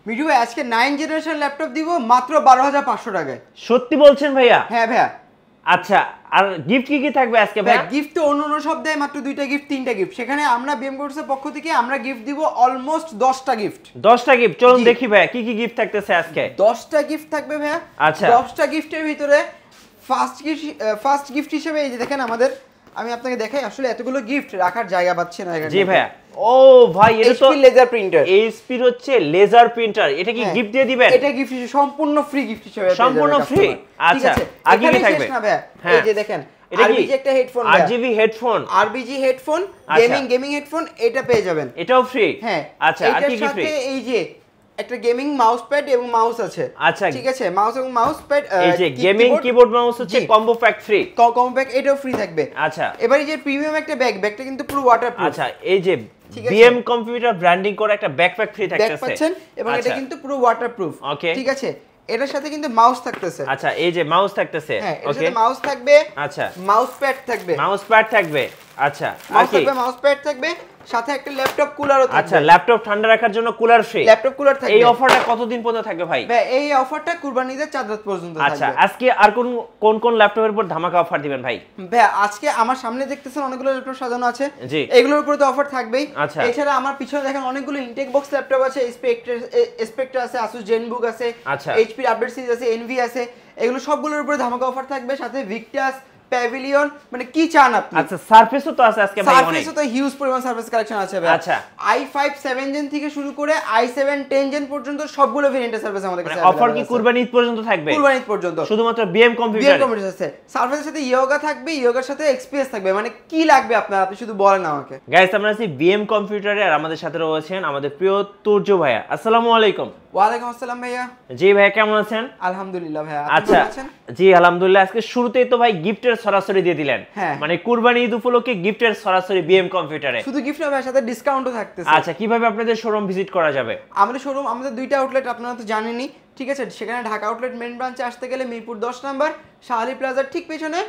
মিঠু ভাই আজকে 9 generation laptop দিব মাত্র 12500 টাকায়। সত্যি বলছেন ভাইয়া? হ্যাঁ ভাইয়া। আচ্ছা, আর গিফট কি কি থাকবে আজকে ভাইয়া? গিফট তো অন্য সব দেয় মাত্র 2টা গিফট 3টা গিফট, সেখানে আমরা বিএম কোর্সের পক্ষ থেকে আমরা গিফট দিব অলমোস্ট 10টা গিফট। 10টা গিফট, চলুন দেখি ভাইয়া কি কি গিফট থাকতেছে আজকে। 10টা গিফট থাকবে ভাইয়া। আচ্ছা, 10টা গিফটের ভিতরে ফার্স্ট গিফট হিসেবে এই যে দেখেন আমাদের, আমি আপনাকে দেখাই, আসলে এতগুলো গিফট রাখার জায়গা পাচ্ছে না এখানে। জি ভাইয়া। ও ভাই, এটা তো এইচপি লেজার প্রিন্টার। এইচপি হচ্ছে লেজার প্রিন্টার, এটা কি গিফট দিয়ে দিবেন? এটা গিফট সম্পূর্ণ ফ্রি গিফট হিসেবে, সম্পূর্ণ ফ্রি। আচ্ছা, আগে কি থাকবে? না ভাইয়া, এই যে দেখেন আরবিজি একটা headphone, RGB headphone, RBG headphone, gaming headphone, এটা পেয়ে যাবেন। এটাও ফ্রি? হ্যাঁ। আচ্ছা, আর কি কি ফ্রি? এই যে একটা গেমিং মাউস প্যাড এবং মাউস আছে। আচ্ছা, ঠিক আছে, মাউস এবং মাউস প্যাড, এই যে গেমিং কিবোর্ড মাউস হচ্ছে combo pack free. Combo pack এটাও ফ্রি থাকবে। আচ্ছা, এবার এই যে প্রিমিয়াম একটা ব্যাগটা কিন্তু পুরো ওয়াটারপ্রুফ। আচ্ছা, এই যে বিএম কম্পিউটার ব্র্যান্ডিং করে একটা ব্যাকপ্যাক ফ্রি থাকতেছে, ব্যাগ পাচ্ছেন, এবং এটা কিন্তু পুরো ওয়াটারপ্রুফ। ওকে, ঠিক আছে, এটার সাথে কিন্তু মাউস থাকতেছে। আচ্ছা, এই যে মাউস থাকতেছে। হ্যাঁ, এর সাথে মাউস থাকবে। আচ্ছা, মাউস প্যাড থাকবে। মাউস প্যাড থাকবে। আচ্ছা, মাউস থাকবে, মাউস প্যাড থাকবে, সাথে একটা ল্যাপটপ কুলারও থাকবে। আচ্ছা, ল্যাপটপ ঠান্ডা রাখার জন্য কুলার ফ্রি। ল্যাপটপ কুলার থাকবে। এই অফারটা কতদিন পর্যন্ত থাকবে ভাই? ভাই এই অফারটা কুরবানিতে 4 রাত পর্যন্ত থাকবে। আচ্ছা, আজকে আর কোন ল্যাপটপের উপর ধামাকা অফার দিবেন ভাই? ভাই আজকে আমার সামনে দেখতেছেন অনেকগুলো ল্যাপটপ সাজানো আছে, জি, এগুলোর উপরে তো অফার থাকবেই। আচ্ছা, এছাড়া আমার পিছনে দেখেন অনেকগুলো ইনটেক বক্স ল্যাপটপ আছে, স্পেক্ট্রা আছে, Asus ZenBook আছে, আচ্ছা, HP আপডেট সিরিজ আছে, এনভি আছে, এগুলো সবগুলোর উপরে ধামাকা অফার থাকবে, সাথে ভিক্টাস, প্যাভিলিয়ন, মানে কি চান আপনি। আচ্ছা, সারফেসও তো আছে আজকে ভাই, অনেক সারফেসও তো হিউজ পরিমাণ সারফেস কালেকশন আছে ভাই। আচ্ছা, i5 7 জেন থেকে শুরু করে i7 10 জেন পর্যন্ত সবগুলো ভেরিয়েন্টের সার্ভিস আমাদের কাছে অফার কি কুরবানি ঈদ পর্যন্ত থাকবে? কুরবানি ঈদ পর্যন্ত শুধুমাত্র বিএম কম্পিউটার আছে। সার্ভিসের সাথে ইয়োগা থাকবে, ইয়োগার সাথে এক্সপিএস থাকবে, মানে কি লাগবে আপনার, আপনি শুধু বলেন আমাকে। গাইস, আমরা আছি বিএম কম্পিউটারে, আর আমাদের সাথে রয়েছেন আমাদের প্রিয় তুর্য ভাইয়া। আসসালামু আলাইকুম। ওয়ালাইকুম আসসালাম ভাইয়া। জি ভাইয়া, কেমন আছেন? আলহামদুলিল্লাহ ভাইয়া, আপনি আচ্ছা, কেমন আছেন? জি আলহামদুলিল্লাহ। আজকে শুরুতেই তো ভাই গিফটের সরাসরি দিয়ে দিলেন, মানে কুরবানি ঈদ উপলক্ষে গিফটের সরাসরি বিএম কম্পিউটারে। শুধু গিফট না ভাই, সাথে ডিসকাউন্টও থাকতেছে। আচ্ছা, কিভাবে আপনাদের শোরুম ভিজিট করা যাবে? আমাদের শোরুম, আমাদের দুইটা আউটলেট আপনারা তো জানেনই, ঠিক আছে। সেখানে ঢাকা আউটলেট মেইন ব্রাঞ্চে আসতে গেলে মিরপুর 10 নাম্বার শাহালি প্লাজার ঠিক পেছনে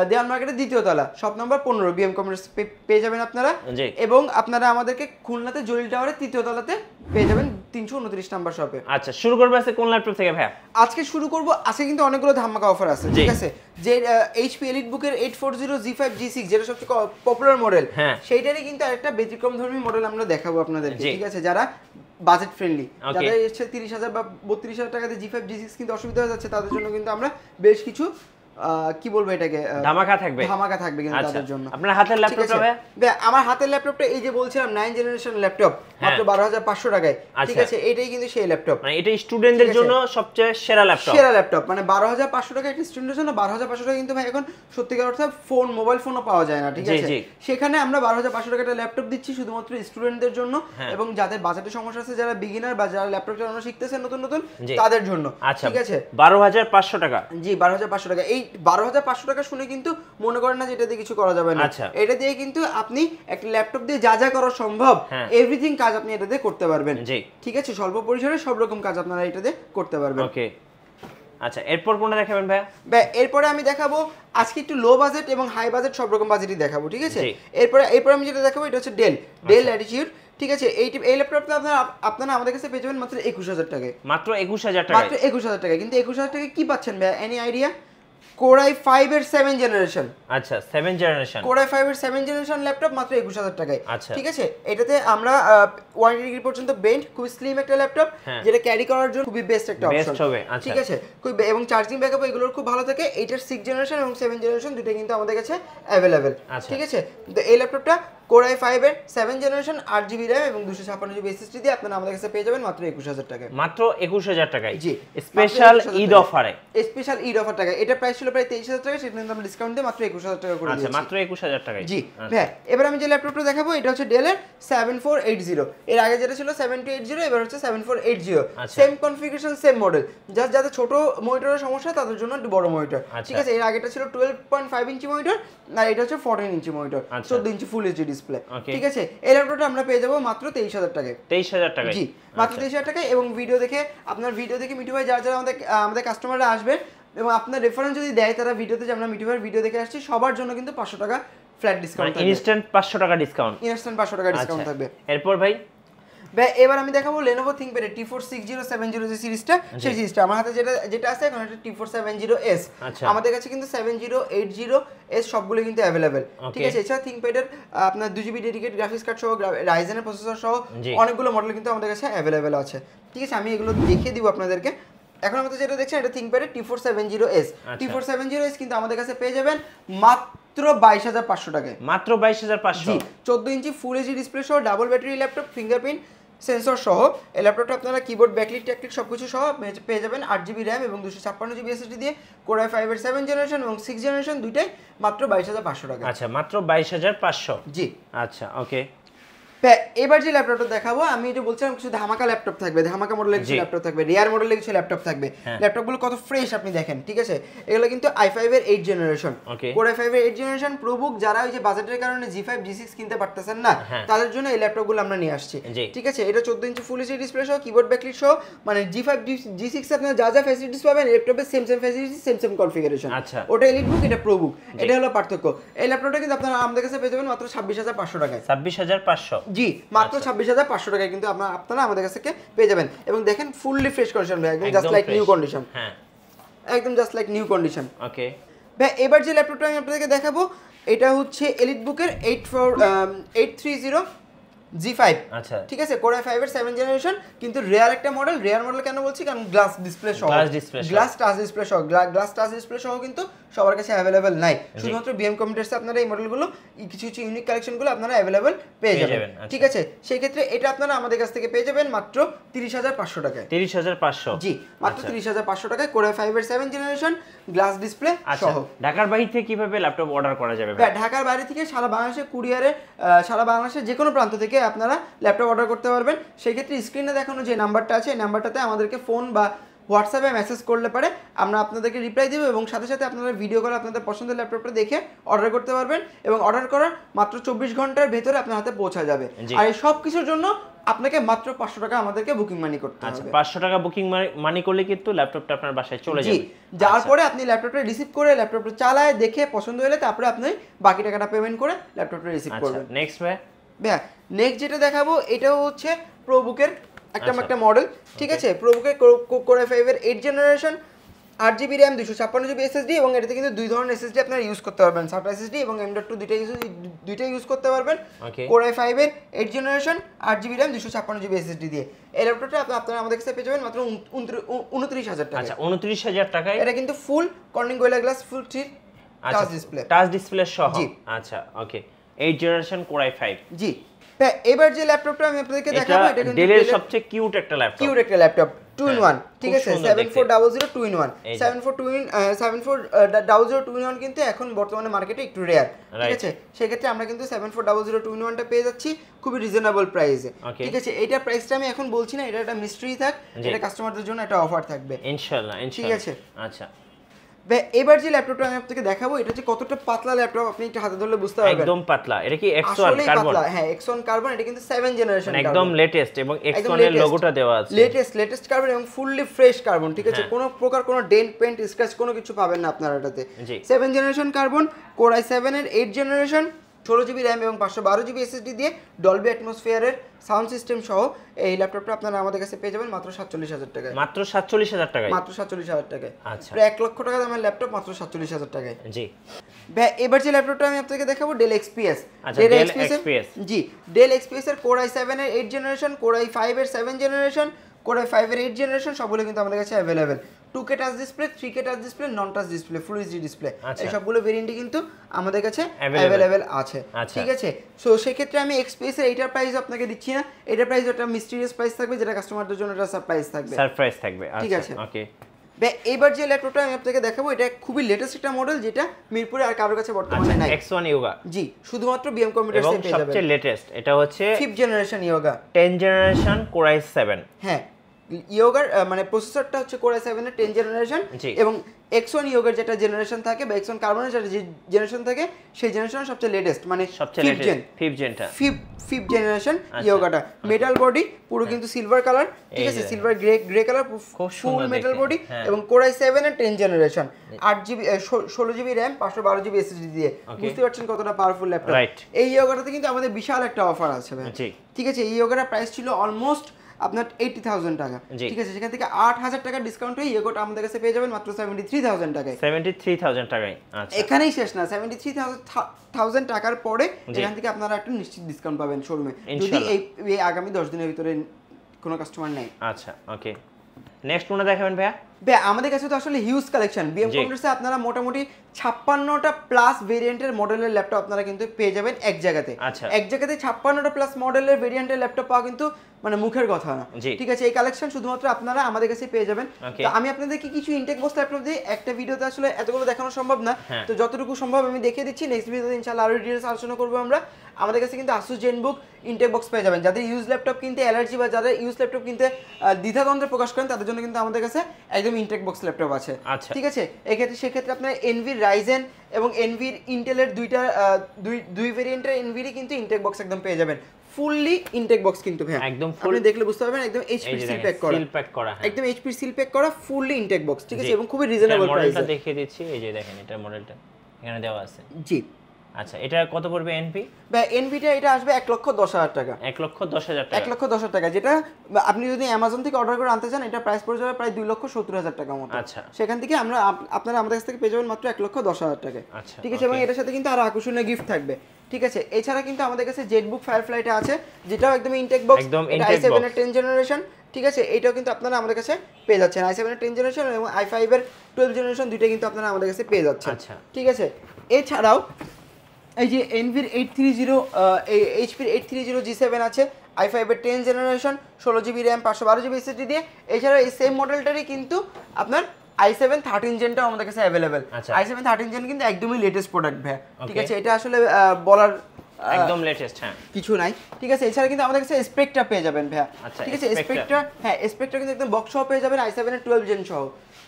দেওয়ান মার্কেটের দ্বিতীয় তলা, শপ নাম্বার 15 বিএম কমার্স পেয়ে যাবেন আপনারা। এবং আপনারা আমাদেরকে খুলনাতে জলিল টাওয়ারের তৃতীয় তলাতে পেয়ে যাবেন 329 নাম্বার শপে। আচ্ছা, শুরু করবে আজকে কোন ল্যাপটপ থেকে ভাইয়া? আজকে শুরু করব, আজকে কিন্তু অনেকগুলো ধামাকা অফার আছে, ঠিক আছে। যে HP EliteBook-এর 840 G5 G6 যেটা সবচেয়ে পপুলার মডেল, সেইটারই কিন্তু আরেকটা ব্যতিক্রমধর্মী মডেল আমরা দেখাবো আপনাদেরকে, ঠিক আছে। যারা বাজেট ফ্রেন্ডলি, যাদের হচ্ছে 30,000 বা 32,000 টাকাতে G5 G6 কিন্তু অসুবিধা হয়ে যাচ্ছে, তাদের জন্য কিন্তু আমরা বেশ কিছু কি বলবো এটাকে, ধামাকা থাকবে কিন্তু তাদের জন্য। আপনার হাতের ল্যাপটপটা ভাই? আমার হাতের ল্যাপটপটা এই যে বলছিলাম 9 জেনারেশন ল্যাপটপ, মাত্র 12,500 টাকায়, ঠিক আছে। এটাই কিন্তু সেই ল্যাপটপ, মানে এটা স্টুডেন্টদের জন্য সবচেয়ে সেরা ল্যাপটপ, মানে 12,500 টাকা একটা স্টুডেন্টের জন্য। 12,500 টাকা কিন্তু ভাই এখন সত্যিকার অর্থে ফোন, মোবাইল ফোনও পাওয়া যায় না, ঠিক আছে। সেখানে আমরা 12,500 টাকা একটা ল্যাপটপ দিচ্ছি শুধুমাত্র স্টুডেন্টদের জন্য, এবং যাদের বাজেটের সমস্যা আছে, যারা বিগিনার বা যারা ল্যাপটপ চালানো শিখতেছেন নতুন তাদের জন্য, ঠিক আছে। 12,500 টাকা। জি, 12,500 টাকা। এই 12,500 টাকা শুনে কিন্তু মনে করেন না যে এটা দিয়ে কিছু করা যাবে না। এটা দিয়ে কিন্তু আপনি একটা ল্যাপটপ দিয়ে যা যা করা সম্ভব এভরিথিং কাজ আপনি এটা দিয়ে করতে পারবেন, ঠিক আছে। স্বল্প পরিসরে সব রকম কাজ আপনারা এটা দিয়ে করতে পারবেন। ওকে, আচ্ছা, এরপর কোনটা দেখাবেন ভাই? এরপরে আমি দেখাবো আজকে একটু লো বাজেট এবং হাই বাজেট সব রকম বাজেটই দেখাবো, ঠিক আছে। এরপরে আমি যেটা দেখাবো এটা হচ্ছে ডেল ল্যাটিটিউড, ঠিক আছে। এই ল্যাপটপটা আপনারা আমাদের কাছে পেয়ে যাবেন মাত্র 21,000 টাকায়। মাত্র 21,000 টাকা? মাত্র 21,000 টাকা। কিন্তু 21,000 টাকায় কি পাচ্ছেন ভাই, এনি আইডিয়া? Core i5 এর 7 জেনারেশন। আচ্ছা, 7 জেনারেশন। Core i5 এর 7 জেনারেশন ল্যাপটপ মাত্র 21,000 টাকায়, ঠিক আছে। এটাতে আমরা 180 ডিগ্রি পর্যন্ত বেন্ড, খুব স্লিম একটা ল্যাপটপ, যেটা ক্যারি করার জন্য খুবই বেস্ট একটা অপশন হবে, ঠিক আছে। এবং চার্জিং ব্যাকআপ এগুলোর খুব ভালো থাকে। এটার 6 জেনারেশন এবং 7 জেনারেশন দুটোই কিন্তু আমাদের কাছে अवेलेबल, ঠিক আছে। তো এই ল্যাপটপটা Core i5 এর 7 জেনারেশন 8GB RAM এবং 256GB SSD দিয়ে আপনারা আমাদের কাছে পেয়ে যাবেন মাত্র 21,000 টাকায়। মাত্র 21,000 টাকায়? জি, স্পেশাল ঈদ অফারে। স্পেশাল ঈদ অফার টাকা। এটা প্রাইস ছিল প্রায় 23,000 টাকা, সেটা কিন্তু আমরা ডিসকাউন্ট দিয়ে মাত্র 21,000 টাকা করে দিয়েছি। আচ্ছা, মাত্র 21,000 টাকায়। জি হ্যাঁ। এবার আমি যে ল্যাপটপটা দেখাবো এটা হচ্ছে ডেলের 7480। এর আগে যেটা ছিল 7280, এবার হচ্ছে 7480। Same configuration, same model. যাদের ছোট মনিটরের সমস্যা তাদের জন্য একটু বড় মনিটর, ঠিক আছে। এর আগেটা ছিল 12.5 ইঞ্চি মনিটর, আর এটা হচ্ছে 14 ইঞ্চি মনিটর, 14 ইঞ্চি ফুল এইচডি ডিসপ্লে, ঠিক আছে। এই ল্যাপটপটা আমরা পেয়ে যাবো মাত্র 23,000 টাকায়। 23,000 টাকায়? জি, মাত্র 23,000 টাকায়। এবং ভিডিও দেখে মিঠু ভাই যারা আমাদের কাস্টমাররা আসবে এবং আপনার রেফারেন্স যদি দেয় তারা ভিডিওতে, যে আমরা মিঠু ভাইয়ের ভিডিও দেখে আসছি, সবার জন্য কিন্তু 500 টাকা ফ্ল্যাট ডিসকাউন্ট থাকবে। ইনস্ট্যান্ট 500 টাকা ডিসকাউন্ট? ইনস্ট্যান্ট 500 টাকা ডিসকাউন্ট থাকবে। এরপর ভাই ভাই এবার আমি দেখাবো Lenovo ThinkPad T4 6070 যে সিরিজটা, সেই সিরিজটা আমার হাতে যেটা আছে এখন এটা T4 70S। আমাদের কাছে কিন্তু 7080S সবগুলো কিন্তু अवेलेबल, ঠিক আছে। এছাড়া ThinkPad এর আপনার 2GB ডেডিকেটেড গ্রাফিক্স কার্ড সহ Ryzen এর প্রসেসর সহ অনেকগুলো মডেল কিন্তু আমাদের কাছে अवेलेबल আছে, ঠিক আছে। আমি এগুলো দেখিয়ে দিব আপনাদেরকে। এখন আমাদের যেটা দেখছেন এটা ThinkPad এর T4 70S। T4 70S কিন্তু আমাদের কাছে পেয়ে যাবেন মাত্র 22500 টাকায়, মাত্র 22500। জি, 14 ইঞ্চি ফুল এইচডি ডিসপ্লে সহ double battery laptop, fingerprint sensor সহ এই ল্যাপটপটা আপনারা কিবোর্ড ব্যাকলিট ট্যাকলিট সবকিছু সহ পেয়ে যাবেন 8GB RAM এবং 256GB SSD দিয়ে, Core i5 এর 7 জেনারেশন এবং 6 জেনারেশন দুইটাই মাত্র 22500 টাকা। আচ্ছা, মাত্র 22500। জি, আচ্ছা, ওকে। এবার যে ল্যাপটপটা দেখাবো, আমি এটা বলছিলাম কিছু ধামাকা ল্যাপটপ থাকবে, ধামাকা মডেলের কিছু ল্যাপটপ থাকবে, রেয়ার মডেলের কিছু ল্যাপটপ থাকবে। ল্যাপটপগুলো কত ফ্রেশ আপনি দেখেন, ঠিক আছে। এগুলো কিন্তু i5 এর 8 জেনারেশন, Core i5 এর 8 জেনারেশন প্রোবুক, যারা ওই যে বাজেটের কারণে G5 G6 কিনতে পারতেছেন না তাদের জন্য এই ল্যাপটপগুলো আমরা নিয়ে আসছি, ঠিক আছে। এটা 14 ইঞ্চি ফুল এইচডি ডিসপ্লে সহ কিবোর্ড ব্যাকলিট সহ, মানে G5 G6 এ আপনারা যা যা ফ্যাসিলিটিস পাবেন ল্যাপটপে সেম ফ্যাসিলিটিস সেম কনফিগারেশন। আচ্ছা, ওটা এলিট বুক, এটা প্রোবুক, এটা হলো পার্থক্য। এই ল্যাপটপটা কিন্তু আপনারা আমাদের কাছে পেয়ে যাবেন মাত্র 26500 টাকায়। 26500, জি, মাত্র 26500 টাকায় কিন্তু আপনারা আমাদের কাছে পেয়ে যাবেন। এবং দেখেন ফুললি ফ্রেশ কন্ডিশন ভাই, একদম জাস্ট লাইক নিউ কন্ডিশন। হ্যাঁ, একদম জাস্ট লাইক নিউ কন্ডিশন। ওকে ভাই এবার যে ল্যাপটপটা আমি আপনাদেরকে দেখাবো এটা হচ্ছে এলিট বুকের 830 G5। আচ্ছা, ঠিক আছে, Core i5 এর 7 জেনারেশন, কিন্তু রেয়ার একটা মডেল। রেয়ার মডেল কেন বলছি, কারণ গ্লাস ডিসপ্লে সহ, গ্লাস টাচ ডিসপ্লে সহ কিন্তু সবার কাছে अवेलेबल নাই। শুধুমাত্র বিএম কম্পিউটারসে আপনারা এই মডেলগুলো কিছু ইউনিক কালেকশনগুলো আপনারা अवेलेबल পেয়ে যাবেন, ঠিক আছে। সেই ক্ষেত্রে এটা আপনারা আমাদের কাছ থেকে পেয়ে যাবেন মাত্র 30500 টাকায়। 30500, জি, মাত্র 30500 টাকায় Core i5 এর 7 জেনারেশন গ্লাস ডিসপ্লে সহ। ঢাকার বাইরে থেকে কিভাবে ল্যাপটপ অর্ডার করা যাবে? ঢাকার বাইরে থেকে সারা বাংলাদেশে কুরিয়ারে, সারা বাংলাদেশের যে কোনো প্রান্ত থেকে আপনারা ল্যাপটপ অর্ডার করতে পারবেন। সেই ক্ষেত্রে স্ক্রিনে দেখানো যে নাম্বারটা আছে এই নাম্বারটাতে আমাদেরকে ফোন বা হোয়াটসঅ্যাপে মেসেজ করলে পারে আমরা আপনাদেরকে রিপ্লাই দেব, এবং সাথে সাথে আপনারা ভিডিও কলে আপনাদের পছন্দের ল্যাপটপটা দেখে অর্ডার করতে পারবেন, এবং অর্ডার করার মাত্র 24 ঘন্টার ভেতরে আপনার হাতে পৌঁছে যাবে। আর এই সব কিছুর জন্য আপনাকে মাত্র 500 টাকা আমাদেরকে বুকিং মানি করতে হবে। আচ্ছা, 500 টাকা বুকিং মানি করলে কিন্তু ল্যাপটপটা আপনার বাসায় চলে যাবে। যাওয়ার পরে আপনি ল্যাপটপটা রিসিভ করে ল্যাপটপটা চালায় দেখে পছন্দ হলে তারপরে আপনি বাকি টাকাটা পেমেন্ট করে ল্যাপটপটা রিসিভ করবেন। নেক্সট ভাই, নেক্সট যেটা দেখাবো এটাও হচ্ছে প্রোবুকের একটা মডেল, ঠিক আছে। প্রোবুকের Core i5 এর 8 generation, 8GB RAM 256GB SSD, এবং এটাতে কিন্তু দুই ধরনের SSD আপনারা ইউজ করতে পারবেন, SATA SSD এবং M.2 দুইটাই ইউজ করতে পারবেন। Core i5 এর 8 generation 8GB RAM 256GB SSD দিয়ে এই ল্যাপটপটা আপনারা আমাদের কাছে পেয়ে যাবেন মাত্র 29000 টাকা। আচ্ছা, 29000 টাকায়। এটা কিন্তু full Corning Gorilla glass full touch display সহ। আচ্ছা, ওকে, 8 জেনারেশন Core i5। জি, এবার যে ল্যাপটপটা আমি আপনাদেরকে দেখাবো এটা কিন্তু ডেলের সবচেয়ে কিউট একটা ল্যাপটপ, 2 in 1, ঠিক আছে। 7400 2 in 1, 7400 2 in 1 কিন্তু এখন বর্তমানে মার্কেটে একটু রেয়ার, ঠিক আছে। সেই ক্ষেত্রে আমরা কিন্তু 7400 2 in 1টা পেয়ে যাচ্ছি খুবই রিজনেবল প্রাইসে, ঠিক আছে। এইটা প্রাইসটা আমি এখন বলছি না, এটা একটা মিস্ট্রি থাক, এটা কাস্টমারদের জন্য একটা অফার থাকবে ইনশাআল্লাহ, ঠিক আছে। আচ্ছা, এবার যে ল্যাপটপটা আমি আপনাকে দেখাবো এটা হচ্ছে কতটা পাতলা ল্যাপটপ, আপনি একটু হাতে ধরলে বুঝতে পারবেন। একদম পাতলা। এটা কি X1 কার্বন? হ্যাঁ, X1 কার্বন। এটা কিন্তু 7 জেনারেশন কার্বন, একদম লেটেস্ট, এবং X1 এর লোগোটা দেওয়া আছে। লেটেস্ট কার্বন এবং ফুললি ফ্রেশ কার্বন, ঠিক আছে। কোনো প্রকার কোনো ডেন্ট পেন্ট স্ক্র্যাচ কোনো কিছু পাবেন না আপনারা এটাতে। 7 জেনারেশন কার্বন, Core i7 এর 8 জেনারেশন, 16GB RAM এবং 512GB SSD দিয়ে ডলবি অ্যাটমসফিয়ারের সাউন্ড সিস্টেম সহ এই ল্যাপটপটা আপনারা আমাদের কাছে পেয়ে যাবেন মাত্র 47000 টাকায়। মাত্র 47000 টাকায়? মাত্র 47000 টাকায়। আচ্ছা, প্রায় 1 লক্ষ টাকা দামের ল্যাপটপ মাত্র 47000 টাকায়। জি, এবার যে ল্যাপটপটা আমি আপনাকে দেখাবো ডেল XPS। আচ্ছা, ডেল XPS। জি, ডেল XPS এর Core i7 এর 8 জেনারেশন, Core i5 এর 7 জেনারেশন, Core i5 এর 8 জেনারেশন সবগুলো কিন্তু আমাদের কাছে available. 2K touch display, 3K touch display, নন touch display, full HD display, এই সবগুলো ভেরিয়েন্টই কিন্তু আমাদের কাছে अवेलेबल আছে, ঠিক আছে। সো সেই ক্ষেত্রে আমি XPS এর এইটার প্রাইস আপনাকে দিচ্ছি না, এটার প্রাইস একটা মিস্টেরিয়াস প্রাইস থাকবে, যেটা কাস্টমারদের জন্য একটা সারপ্রাইজ থাকবে, ঠিক আছে, ওকে। এবার যে ল্যাপটপটা আমি আপনাকে দেখাবো এটা খুবই লেটেস্ট একটা মডেল, যেটা মিরপুরে আর কারোর কাছে বর্তমানে নাই। X1 Yoga। জি, শুধুমাত্র বিএম কম্পিউটারসে পেয়ে যাবেন। সবচেয়ে লেটেস্ট এটা হচ্ছে 5th generation Yoga, 10 generation Core i7। হ্যাঁ, ইয়োগার মানে প্রসেসরটা হচ্ছে Core i7 এর 10 জেনারেশন এবং X1 ইয়োগার যেটা জেনারেশন থাকে বা X1 কার্বনের যেটা জেনারেশন থাকে সেই জেনারেশন সবচেয়ে লেটেস্ট মানে 5th জেনারেশন ইয়োগাটা মেটাল বডি পুরো কিন্তু সিলভার কালার ঠিক আছে সিলভার গ্রে কালার ফুল মেটাল বডি এবং Core i7 এর 10 generation 8GB 16GB RAM 512GB SSD দিয়ে বুঝতে পারছেন কতটা পাওয়ারফুল ল্যাপটপ এই ইয়োগাটাতে কিন্তু আমাদের বিশাল একটা অফার আছে ভাই ঠিক আছে এই ইয়োগাটার প্রাইস ছিল অলমোস্ট আপনার 80,000 টাকা ঠিক আছে সেখান থেকে 8,000 টাকা ডিসকাউন্ট হয়ে ইয়োগাটা আমাদের কাছে পেয়ে যাবেন মাত্র 73,000 টাকায় 73,000 টাকায় আচ্ছা এখানেই শেষ না 73,000 টাকার পরে এখান থেকে আপনারা একটা নিশ্চিত ডিসকাউন্ট পাবেন শোরুমে যদি এই আগামী 10 দিনের ভিতরে কোনো কাস্টমার নেয় আচ্ছা ওকে নেক্সট কোনটা দেখাবেন ভাইয়া আমাদের কাছে তো আসলে হিউজ কালেকশন বিএম কম্পিউটারসে আপনারা মোটামুটি 56টা প্লাস ভেরিয়েন্টের মডেলের ল্যাপটপ আপনারা কিন্তু পেয়ে যাবেন এক জায়গাতে 56টা প্লাস মডেলের ভেরিয়েন্টের ল্যাপটপ পাওয়া কিন্তু মানে মুখের কথা না ঠিক আছে এই কালেকশন শুধুমাত্র আপনারা আমাদের কাছে পেয়ে যাবেন তো আমি আপনাদেরকে কিছু ইনটেক বক্স ল্যাপটপ দিয়ে একটা ভিডিওতে আসলে এতগুলো দেখানো সম্ভব না তো যতটুকু সম্ভব আমি দেখিয়ে দিচ্ছি নেক্সট ভিডিওতে ইনশাআল্লাহ আরো ডিটেইলস আলোচনা করব আমরা আমাদের কাছে কিন্তু Asus ZenBook ইনটেক বক্স পেয়ে যাবেন যাদের ইউজ ল্যাপটপ কিনতে অ্যালার্জি বা যাদের ইউজ ল্যাপটপ কিনতে দ্বিধাদ্বন্দ্ব প্রকাশ করেন তাদের জন্য কিন্তু আমাদের কাছে একদম ইনটেক বক্স ল্যাপটপ আছে ঠিক আছে সেক্ষেত্রে আপনার এনভি রাইজেন এবং এনভি ইন্টেলের দুই ভেরিয়েন্টের এনভিরই কিন্তু ইনটেক বক্স একদম পেয়ে যাবেন ফুললি ইনটেক বক্স কিন্তু ভাই একদম আপনি দেখলে বুঝতে পারবেন একদম এইচপি সিল প্যাক করা একদম এইচপি সিল প্যাক করা ফুললি ইনটেক বক্স ঠিক আছে এবং খুবই রিজনেবল প্রাইসে মডেলটা দেখিয়ে দিচ্ছি এই যে দেখেন এটা মডেলটা এখানে দেওয়া আছে জি আচ্ছা এটা কত পড়বে এনপি ভাই এনভিটা এটা আসবে 1,10,000 টাকা 1,10,000 টাকা 1,10,000 টাকা যেটা আপনি যদি অ্যামাজন থেকে অর্ডার করে আনতে চান এটা প্রাইস পড়ে যাবে প্রায় 2,70,000 টাকা মতো আচ্ছা সেখান থেকে আপনারা আমাদের কাছ থেকে পেয়ে যাবেন মাত্র 1,10,000 টাকা আচ্ছা ঠিক আছে এবং এটার সাথে কিন্তু আরো আকর্ষণীয় গিফট থাকবে ঠিক আছে এছাড়া কিন্তু আমাদের কাছে জেটবুক ফায়ারফ্লাইটা আছে যেটাও একদম ইনটেক বক্স এটা i7 এর 10 জেনারেশন ঠিক আছে এটাও কিন্তু আপনারা আমাদের কাছে পেয়ে যাচ্ছেন i7 এর 10 জেনারেশন এবং i5 এর 12 জেনারেশন দুইটা কিন্তু আপনারা আমাদের কাছে পেয়ে যাচ্ছেন আচ্ছা ঠিক আছে এছাড়াও এই যে এনভির 830 এইচপির 830 G7 আছে i5 এর 10 generation 16GB RAM 512GB SSD দিয়ে এছাড়াও এই সেম মডেলটারই কিন্তু আপনার i7 13 জেনটাও আমাদের কাছে अवेलेबल i7 13 জেন কিন্তু একদমই লেটেস্ট প্রোডাক্ট ভাই ঠিক আছে এটা আসলে বলার একদম লেটেস্ট হ্যাঁ কিছু নাই ঠিক আছে এছাড়া কিন্তু আমাদের কাছে স্পেকটা পেয়ে যাবেন ভাই ঠিক আছে স্পেকটা কিন্তু একদম বক্স সহ পেয়ে যাবেন i7 এর 12 জেন সহ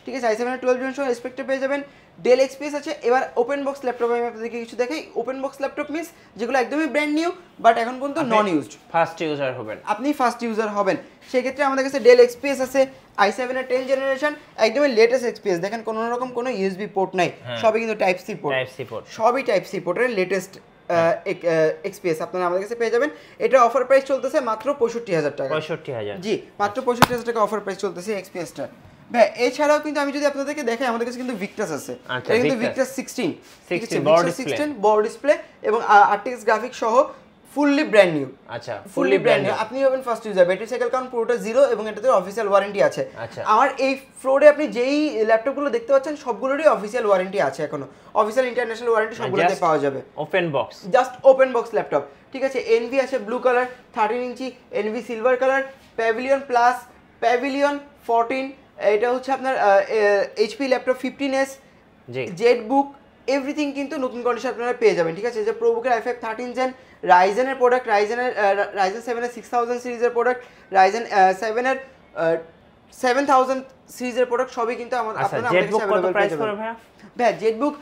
ঠিক আছে i7 এর 12 জেন সহ স্পেকটা পেয়ে যাবেন ডেল এক্সপিএস আছে এবার ওপেন বক্স ল্যাপটপ আমি আপনাদেরকে কিছু দেখাই ওপেন বক্স ল্যাপটপ মিন্স যেগুলো একদমই ব্র্যান্ড নিউ বাট এখন পর্যন্ত নন ইউজড ফার্স্ট ইউজার হবেন আপনি ফার্স্ট ইউজার হবেন সেই ক্ষেত্রে আমাদের কাছে ডেল এক্সপিএস আছে i7 এর 10 জেনারেশন একদমই লেটেস্ট এক্সপিএস দেখেন কোনো রকম কোনো ইউএসবি পোর্ট নাই সবই কিন্তু টাইপ সি পোর্ট সবই টাইপ সি পোর্টের লেটেস্ট এক্সপিএস আপনারা আমাদের কাছে পেয়ে যাবেন এটা অফার প্রাইস চলতেছে মাত্র 65,000 টাকা 65,000 জি মাত্র 65,000 টাকা অফার প্রাইস চলতেছে এক্সপিএসটা ভাই এছাড়াও কিন্তু আমি যদি আপনাদেরকে দেখাই আমাদের কাছে কিন্তু ভিক্টাস আছে এটা কিন্তু ভিক্টাস 16 বড় ডিসপ্লে এবং RTX গ্রাফিক্স সহ ফুললি ব্র্যান্ড নিউ আচ্ছা ফুললি ব্র্যান্ড নিউ আপনি হবেন first user battery cycle count পুরোটা 0 এবং এটাতে অফিশিয়াল ওয়ারেন্টি আছে আমার এই ফ্লোরে আপনি যেই ল্যাপটপগুলো দেখতে পাচ্ছেন সবগুলোরই অফিশিয়াল ওয়ারেন্টি আছে এখনো অফিশিয়াল ইন্টারন্যাশনাল ওয়ারেন্টি সবগুলোতে পাওয়া যাবে open box just open box laptop ঠিক আছে এনভি আছে blue colour 13 inch Envy silver colour Pavilion plus Pavilion 14 এটা হচ্ছে আপনার HP laptop 15s Jetbook everything কিন্তু নতুন কন্ডিশন আপনারা পেয়ে যাবেন ঠিক আছে যে প্রোবুকের i5 13 জেন রাইজেনের প্রোডাক্ট রাইজেন 7 এর 6000 সিরিজের প্রোডাক্ট রাইজেন 7 এর 7000 সিরিজের প্রোডাক্ট সবই কিন্তু আপনারা আমাদের কাছে अवेलेबल পেয়ে যাবেন ভাই জেটবুক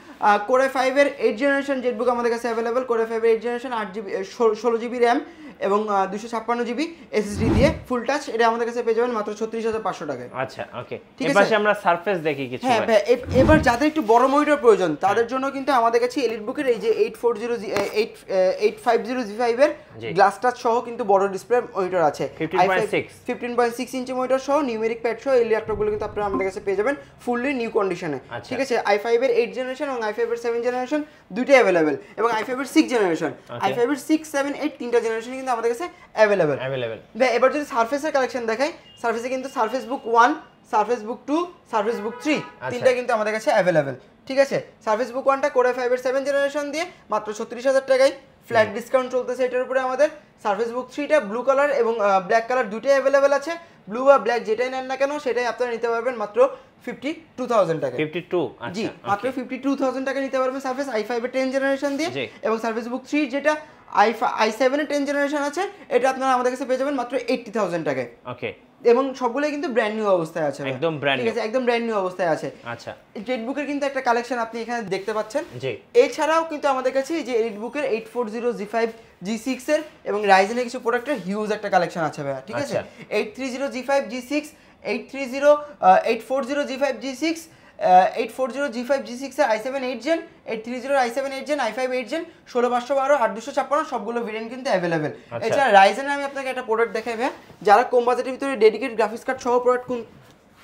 Core i5 এর 8 জেনারেশন জেটবুক আমাদের কাছে अवेलेबल Core i5 এর 8 জেনারেশন 8GB 16GB RAM এবং 256GB SSD দিয়ে ফুল টাচ এটা আমাদের কাছে পেয়ে যাবেন মাত্র 36,500 টাকায় আচ্ছা ওকে এবারে আমরা সারফেস দেখি কিছু হ্যাঁ ভাই এবার যাদের একটু বড় মনিটর প্রয়োজন তাদের জন্য কিন্তু আমাদের কাছে এলিটবুকের এই যে 850G5 এর গ্লাস টাচ সহ কিন্তু বড় ডিসপ্লে মনিটর আছে 15.6 ইঞ্চি মনিটর সহ নিউমেরিক প্যাড সহ এই ল্যাপটপগুলো কিন্তু আপনারা আমাদের কাছে পেয়ে যাবেন ফুললি নিউ কন্ডিশনে ঠিক আছে i5 এর 8 জেনারেশন এবং i5 এর 7 জেনারেশন দুটোই अवेलेबल এবং i5 এর 6 জেনারেশন i5 এর 6 7 8 তিনটা জেনারেশন কিন্তু আমাদের কাছে अवेलेबल ভাই এবার যদি সারফেসের কালেকশন দেখাই সারফেসে কিন্তু সারফেস বুক 1 সারফেস বুক 2 সারফেস বুক 3 তিনটা কিন্তু আমাদের কাছে अवेलेबल ঠিক আছে সারফেস বুক 1টা Core i5 এর 7 জেনারেশন দিয়ে মাত্র 36,000 টাকায় ফ্ল্যাট ডিসকাউন্ট চলতেছে এটার উপরে আমাদের সারফেস বুক 3টা ব্লু কালার এবং ব্ল্যাক কালার দুটোই अवेलेबल আছে ব্লু বা ব্ল্যাক যেটাই নেন না কেন সেটাই আপনারা নিতে পারবেন মাত্র 52,000 টাকা 52 আচ্ছা জি মাত্র 52,000 টাকা নিতে পারবেন সারফেস i5 এর 10 জেনারেশন দিয়ে এবং সারফেস বুক 3 যেটা i7 এর 10 জেনারেশন আছে এটা আপনারা আমাদের কাছে পেয়ে যাবেন মাত্র 80,000 টাকায় ওকে এবং সবগুলোই কিন্তু ব্র্যান্ড নিউ অবস্থায় আছে, একদম ব্র্যান্ড, ঠিক আছে, একদম ব্র্যান্ড নিউ অবস্থায় আছে। আচ্ছা, এলিটবুকের কিন্তু একটা কালেকশন আপনি এখানে দেখতে পাচ্ছেন। জি, এছাড়াও কিন্তু আমাদের কাছে এই যে এলিটবুকের 840 G5 G6 এর এবং রাইজেনের কিছু প্রোডাক্টের হিউজ একটা কালেকশন আছে ভাইয়া, ঠিক আছে। 830 G5 G6, 840 G5 G6, 840 G5 G6 এর i7 8 Gen, 830 i7 8 Gen, i5 8 Gen, 16512, 8256 সবগুলো ভেরিয়েন্ট কিন্তু অ্যাভেলেবেল। এছাড়া রাইজেনের আমি আপনাকে একটা প্রোডাক্ট দেখাই ভাইয়া, যারা কম বাজেটের ভিতরে ডেডিকেটেড গ্রাফিক্স কার্ড সহ প্রোডাক্ট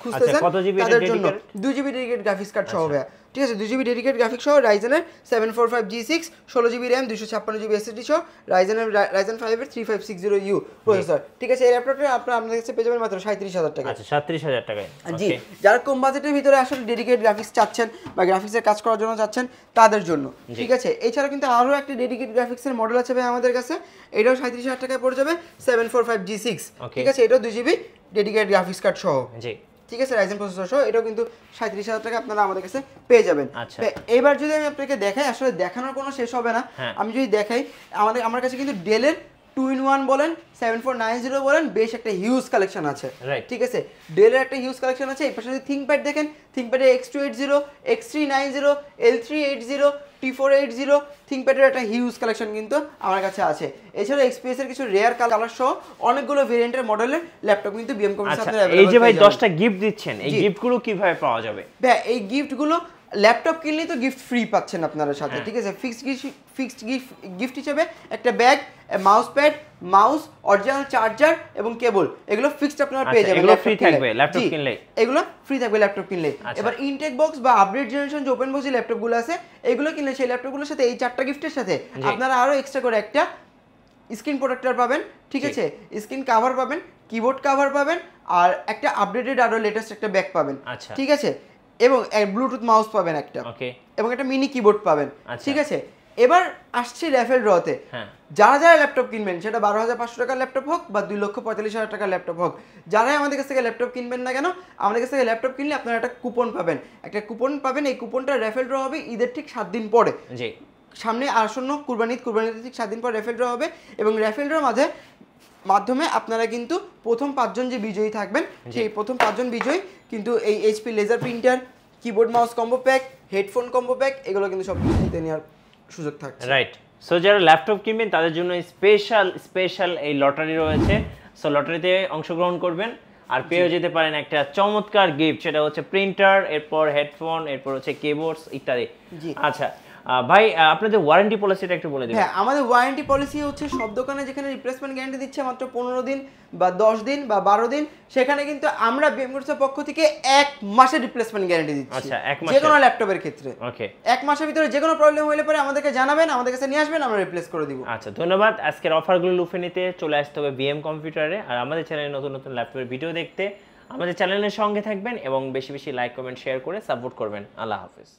খুঁজতেছেন তাদের জন্য 2GB ডেডিকেটেড গ্রাফিক্স কার্ড সহ ভাইয়া, ঠিক আছে, 2GB ডেডিকেটেড গ্রাফিক্স সহ রাইজেনের 745 G6, 16GB RAM, 256GB SSD সহ রাইজেনের রাইজেন 5 এর 3560U প্রসেসর, ঠিক আছে। এই ল্যাপটপটা আপনাদের কাছে পেয়ে যাবেন মাত্র 37000 টাকা। আচ্ছা, 37000 টাকায়। জি, যারা কম বাজেটের ভিতরে আসলে ডেডিকেটেড গ্রাফিক্স চাচ্ছেন বা গ্রাফিক্সের কাজ করার জন্য চাচ্ছেন তাদের জন্য, ঠিক আছে। এছাড়া কিন্তু আরো একটা ডেডিকেটেড গ্রাফিক্সের মডেল আছে ভাই আমাদের কাছে, এটাও 37000 টাকায় পড়ে যাবে, 745 G6, ঠিক আছে, এটাও 2GB ডেডিকেটেড গ্রাফিক্স কার্ড সহ, জি, ঠিক আছে, রাইজেন প্রসেসর সহ, এটাও কিন্তু 37000 টাকা আপনারা আমাদের কাছে পেয়ে যাবেন। এবার যদি আমি আপনাকে দেখাই, আসলে দেখানোর কোনো শেষ হবে না, আমি যদি দেখাই আমার কাছে কিন্তু ডেলের 2-in-1 বলেন 7490 বলেন বেশ একটা হিউজ কালেকশন আছে, ঠিক আছে, ডেলের একটা হিউজ কালেকশন আছে। এই পাশে যদি থিংকপ্যাড দেখেন, থিংকপ্যাডের X280, X390, L380, T480 থিংকপ্যাডের একটা হিউজ কালেকশন কিন্তু আমার কাছে আছে। এছাড়া এক্সপিএস এর কিছু রেয়ার কালার সহ অনেকগুলো ভেরিয়েন্টের মডেলের ল্যাপটপ কিন্তু বিএম কোম্পানির সাথে अवेलेबल। এই যে ভাই 10টা গিফট দিচ্ছেন, এই গিফটগুলো কিভাবে পাওয়া যাবে? ভাই এই গিফটগুলো ল্যাপটপ কিনলেই তো গিফট ফ্রি পাচ্ছেন আপনারা সাথে, ঠিক আছে। ফিক্সড গিফট হিসেবে একটা bag, mouse pad, mouse, original charger এবং কেবল, এগুলো ফিক্সড আপনারা পেয়ে যাবেন। এগুলো ফ্রি থাকবে ল্যাপটপ কিনলে, এগুলো ফ্রি থাকবে ল্যাপটপ কিনলে। এবার ইনটেক বক্স বা আপডেট জেনারেশন যে ওপেন বক্স ল্যাপটপগুলো আছে এগুলো কিনলে সেই ল্যাপটপগুলোর সাথে এই 4টা গিফটের সাথে আপনারা আরো এক্সট্রা করে একটা স্ক্রিন প্রোটেক্টর পাবেন, ঠিক আছে, স্ক্রিন কভার পাবেন, কিবোর্ড কভার পাবেন, আর একটা আপডেটেড আরো লেটেস্ট একটা ব্যাগ পাবেন, ঠিক আছে, এবং ব্লুটুথ মাউস পাবেন একটা, এবং একটা মিনি কিবোর্ড পাবেন, ঠিক আছে। এবার আসছে র্যাফেল ড্রতে, যারা যারা ল্যাপটপ কিনবেন সেটা 12500 টাকার ল্যাপটপ হোক বা 2,45,000 টাকার ল্যাপটপ হোক, যারাই আমাদের কাছ থেকে ল্যাপটপ কিনবেন না কেন, আমাদের কাছ থেকে ল্যাপটপ কিনলে আপনারা একটা কুপন পাবেন, এই কুপনটা র্যাফেল ড্র হবে ঈদের ঠিক 7 দিন পরে, সামনে আসন্ন কুরবানির ঠিক 7 দিন পর র্যাফেল ড্র হবে, এবং র্যাফেল ড্রর মাধ্যমে আপনারা কিন্তু প্রথম 5 জন যে বিজয়ী থাকবেন সেই প্রথম 5 জন বিজয়ী কিন্তু এই HP laser printer, keyboard mouse combo pack, headphone combo pack, এগুলো কিন্তু সব কিছু নিতে নেওয়ার সুযোগ থাকছে। রাইট, সো যারা ল্যাপটপ কিনবেন তাদের জন্য স্পেশাল এই লটারি রয়েছে, সো লটারিতে অংশগ্রহণ করবেন আর পেয়ে যেতে পারেন একটা চমৎকার গিফট, সেটা হচ্ছে প্রিন্টার, এরপর হেডফোন, এরপর হচ্ছে কিবোর্ডস ইত্যাদি। আচ্ছা ভাই, আপনাদের ওয়ারেন্টি পলিসিটা একটু বলে দিন। হ্যাঁ, আমাদের ওয়ারেন্টি পলিসি হচ্ছে সব দোকানে যেখানে রিপ্লেসমেন্ট গ্যারান্টি দিচ্ছে মাত্র 15 দিন বা 10 দিন বা 12 দিন, সেখানে কিন্তু আমরা বিএমকোর্সের পক্ষ থেকে 1 মাসের রিপ্লেসমেন্ট গ্যারান্টি দিচ্ছি। আচ্ছা, 1 মাস, যে কোনো ল্যাপটপের ক্ষেত্রে। ওকে, 1 মাসের ভিতরে যে কোনো প্রবলেম হলে পরে আমাদেরকে জানাবেন, আমাদের কাছে নিয়ে আসবেন, আমরা রিপ্লেস করে দিব। আচ্ছা, ধন্যবাদ। আজকের অফারগুলো লুফে নিতে চলে আসতে হবে বিএম কম্পিউটারে, আর আমাদের চ্যানেলে নতুন নতুন ল্যাপটপের ভিডিও দেখতে আমাদের চ্যানেলের সঙ্গে থাকবেন এবং বেশি বেশি লাইক, কমেন্ট, শেয়ার করে সাপোর্ট করবেন। আল্লাহ হাফেজ।